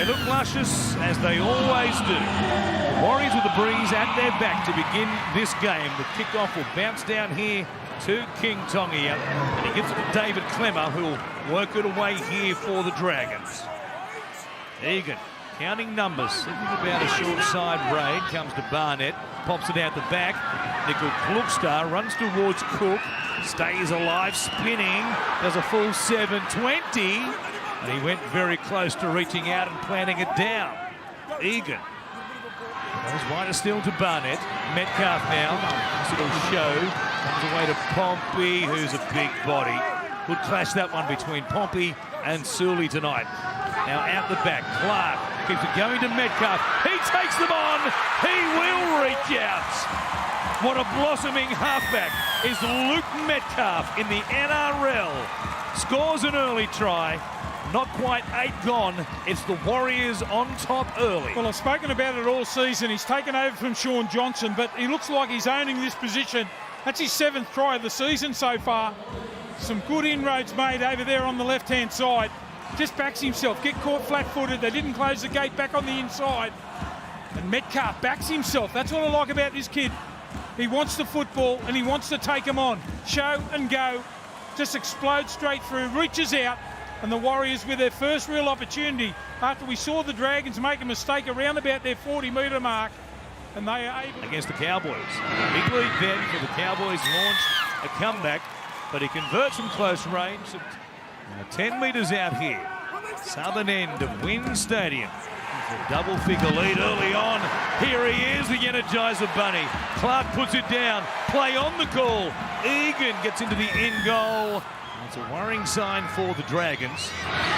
They look luscious, as they always do. The Warriors with the breeze at their back to begin this game. The kickoff will bounce down here to King Tongia, and he gives it to David Clemmer, who'll work it away here for the Dragons. Egan counting numbers, thinking about a short side raid, comes to Barnett, pops it out the back. Nickel Klukstad runs towards Cook, stays alive, spinning, does a full 720, and he went very close to reaching out and planting it down. Egan goes wider still to Barnett. Metcalf now, nice little show, comes away to Pompey, who's a big body. Good clash that one between Pompey and Sully tonight. Now out the back, Clark keeps it going to Metcalf. He takes them on. He will reach out. What a blossoming halfback is Luke Metcalf in the NRL. Scores an early try. Not quite 8 gone. It's the Warriors on top early. Well, I've spoken about it all season. He's taken over from Sean Johnson, but he looks like he's owning this position. That's his 7th try of the season so far. Some good inroads made over there on the left-hand side. Just backs himself, get caught flat-footed. They didn't close the gate back on the inside. And Metcalf backs himself. That's what I like about this kid. He wants the football and he wants to take him on. Show and go. Just explodes straight through, reaches out. And the Warriors with their first real opportunity after we saw the Dragons make a mistake around about their 40-metre mark. And they are able... Against the Cowboys. Big lead then for the Cowboys launch a comeback. But he converts from close range. 10 metres out here. Southern end of Wynn Stadium. A double-figure lead early on. Here he is, the Energizer Bunny. Clark puts it down. Play on the call. Egan gets into the end goal. It's a worrying sign for the Dragons.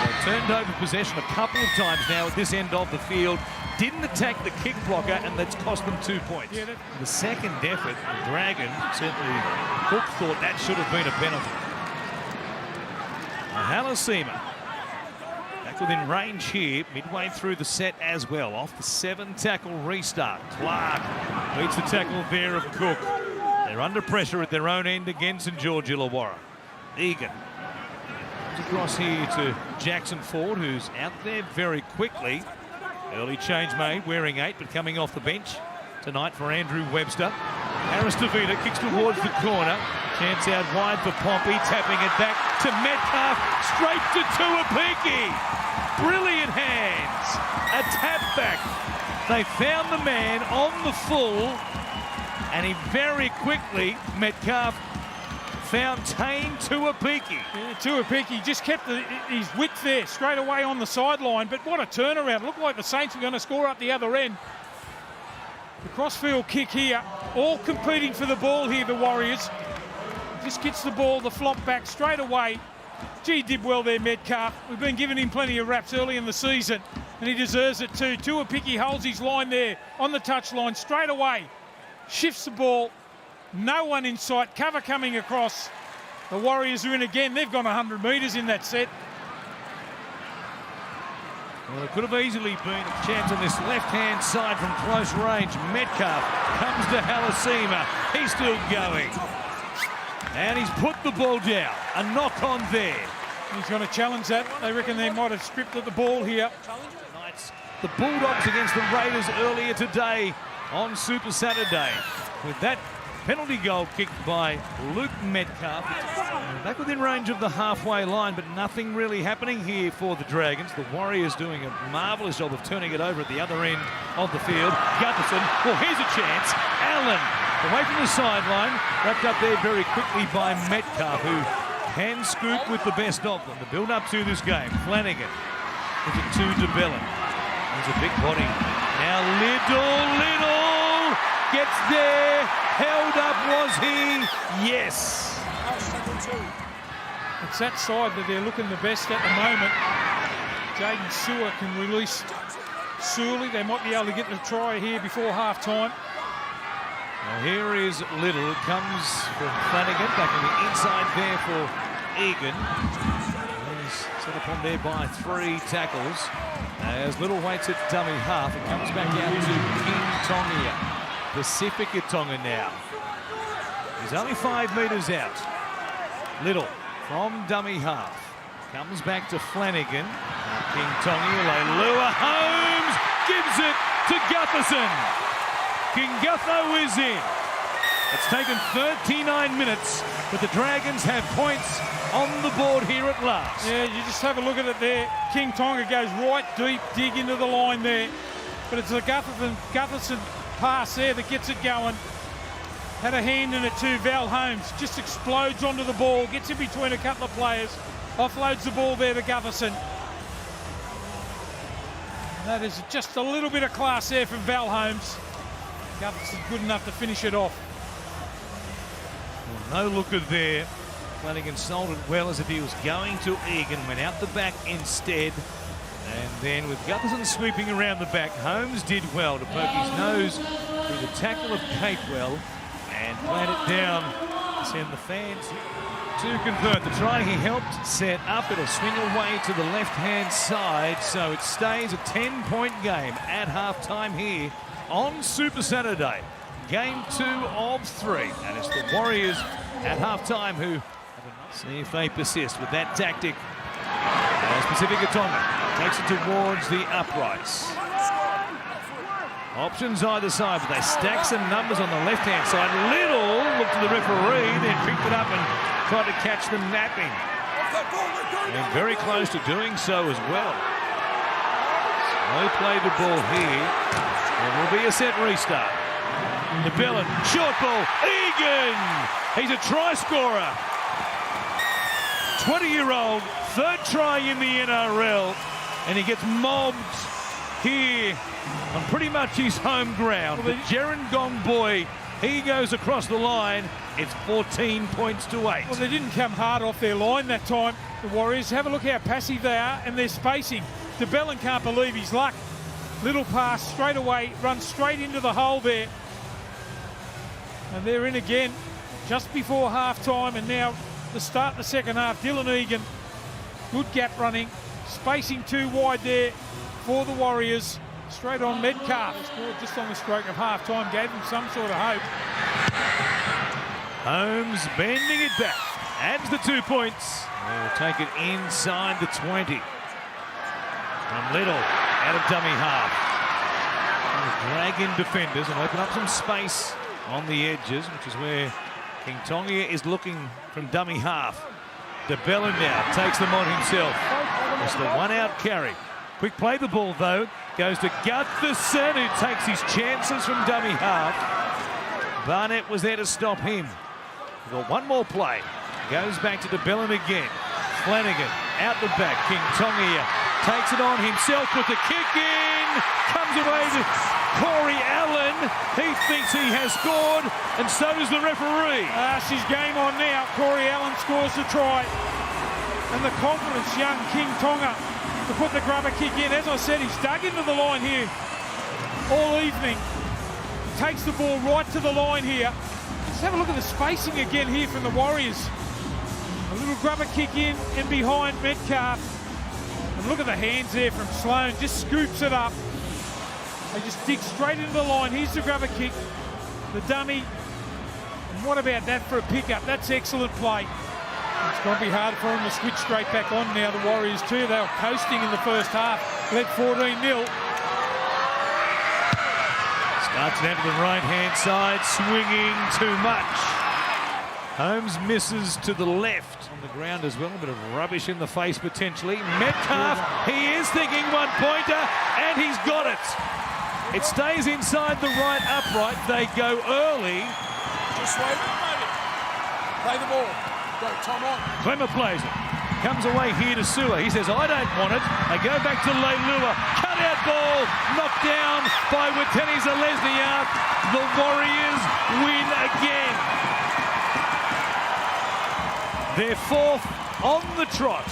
They've turned over possession a couple of times now at this end of the field. Didn't attack the kick blocker, and that's cost them 2 points. Yeah, the second effort, the Dragon, certainly Cook thought that should have been a penalty. Halasima back within range here, midway through the set as well. Off the 7-tackle restart. Clark beats the tackle there of Cook. They're under pressure at their own end again, St George Illawarra. Egan comes across here to Jackson Ford, who's out there very quickly. Early change made, wearing 8, but coming off the bench tonight for Andrew Webster. Harris Davida kicks towards the corner. Chance out wide for Pompey, tapping it back to Metcalf, straight to Tuapiki. Brilliant hands, a tap back. They found the man on the full, and he very quickly, Metcalf, found Tane Tuapiki. Yeah, Tuapiki just kept his width there, straight away on the sideline, but what a turnaround. It looked like the Saints were going to score up the other end. The crossfield kick here, all competing for the ball here, the Warriors. Just gets the ball, the flop back straight away. Gee, did well there, Metcalf. We've been giving him plenty of raps early in the season, and he deserves it too. Tuapiki holds his line there on the touchline straight away. Shifts the ball. No one in sight. Cover coming across. The Warriors are in again. They've gone 100 metres in that set. Well, it could have easily been a chance on this left-hand side from close range. Metcalf comes to Halasima. He's still going. And he's put the ball down. A knock on there. He's going to challenge that. They reckon they might have stripped at the ball here. The Bulldogs against the Raiders earlier today on Super Saturday. With that penalty goal kicked by Luke Metcalf. Back within range of the halfway line, but nothing really happening here for the Dragons. The Warriors doing a marvellous job of turning it over at the other end of the field. Gutherson, well, here's a chance. Allen, away from the sideline, wrapped up there very quickly by Metcalf, who can scoop with the best of them. The build-up to this game. Flanagan gives it to DeBellin. There's a big body. Now Little gets there. Held up, was he? Yes. It's that side that they're looking the best at the moment. Jaden Sewer can release Sully. They might be able to get the try here before half-time. Now here is Little. Comes from Flanagan. Back on the inside there for Egan. He's set upon there by 3 tackles. As Little waits at dummy half, it comes back out to King Tongia. Pacifica Tonga now. He's only 5 metres out. Little from dummy half. Comes back to Flanagan. King Tongi, Leilua, Holmes gives it to Gutherson. King Gutho is in. It's taken 39 minutes, but the Dragons have points on the board here at last. Yeah, you just have a look at it there. King Tonga goes right deep, dig into the line there. But it's a Gutherson pass there that gets it going. Had a hand in it too. Val Holmes just explodes onto the ball, gets in between a couple of players, offloads the ball there to Gutherson. That is just a little bit of class there from Val Holmes. Gutherson good enough to finish it off. Well, no looker there. Flanagan sold it well as if he was going to Egan, went out the back instead. And then with Gutherson sweeping around the back, Holmes did well to poke his nose through the tackle of Capewell and plant it down to send the fans to convert. The try he helped set up. It'll swing away to the left-hand side, so it stays a 10-point game at half-time here on Super Saturday. Game 2 of 3, and it's the Warriors at half-time who see if they persist with that tactic. Pacific Tonga takes it towards the uprights. Options either side, but they stack some numbers on the left-hand side. Little looked to the referee, then picked it up and tried to catch them napping. And very close to doing so as well. Slow play the ball here. There will be a set restart. The Bellin, short ball, Egan! He's a try scorer. 20-year-old, third try in the NRL, and he gets mobbed here on pretty much his home ground. But Gerringong boy, he goes across the line. It's 14 points to 8. Well, they didn't come hard off their line that time, the Warriors. Have a look how passive they are and their spacing. DeBellin can't believe his luck. Little pass straight away, runs straight into the hole there. And they're in again just before half-time, and now the start of the second half. Dylan Egan, good gap running, spacing too wide there for the Warriors. Straight on Metcalf, scored just on the stroke of half-time, gave them some sort of hope. Holmes bending it back, adds the 2 points. They'll take it inside the 20. From Little, out of dummy half. Drag in defenders and open up some space on the edges, which is where King Tonga is looking from dummy half. DeBellin now takes them on himself. It's the one-out carry. Quick play the ball, though. Goes to Gutherson, who takes his chances from dummy half. Barnett was there to stop him. We've got one more play. Goes back to DeBellin again. Flanagan out the back. King Tonga takes it on himself, with the kick in. Comes away to Corey Allen. He thinks he has scored, and so does the referee. It's his game on now. Corey Allen scores the try. And the confidence, young King Tonga, to put the grubber kick in. As I said, he's dug into the line here all evening. He takes the ball right to the line here. Just have a look at the spacing again here from the Warriors. A little grubber kick in and behind Metcalf. And look at the hands there from Sloan. Just scoops it up. They just dig straight into the line. Here's the grubber kick. The dummy. And what about that for a pickup? That's excellent play. It's going to be hard for them to switch straight back on now, the Warriors too. They were coasting in the first half, led 14-0. Starts it out to the right-hand side, swinging too much. Holmes misses to the left. On the ground as well, a bit of rubbish in the face potentially. Metcalf, he is thinking one-pointer, and he's got it. It stays inside the right upright. They go early. Just wait. Play the ball. Go, Tom on. Clemmer plays it. Comes away here to Sewer. He says, I don't want it. They go back to Leilua. Cut out ball. Knocked down by Watene Zelezniak. The Warriors win again. They're fourth on the trot.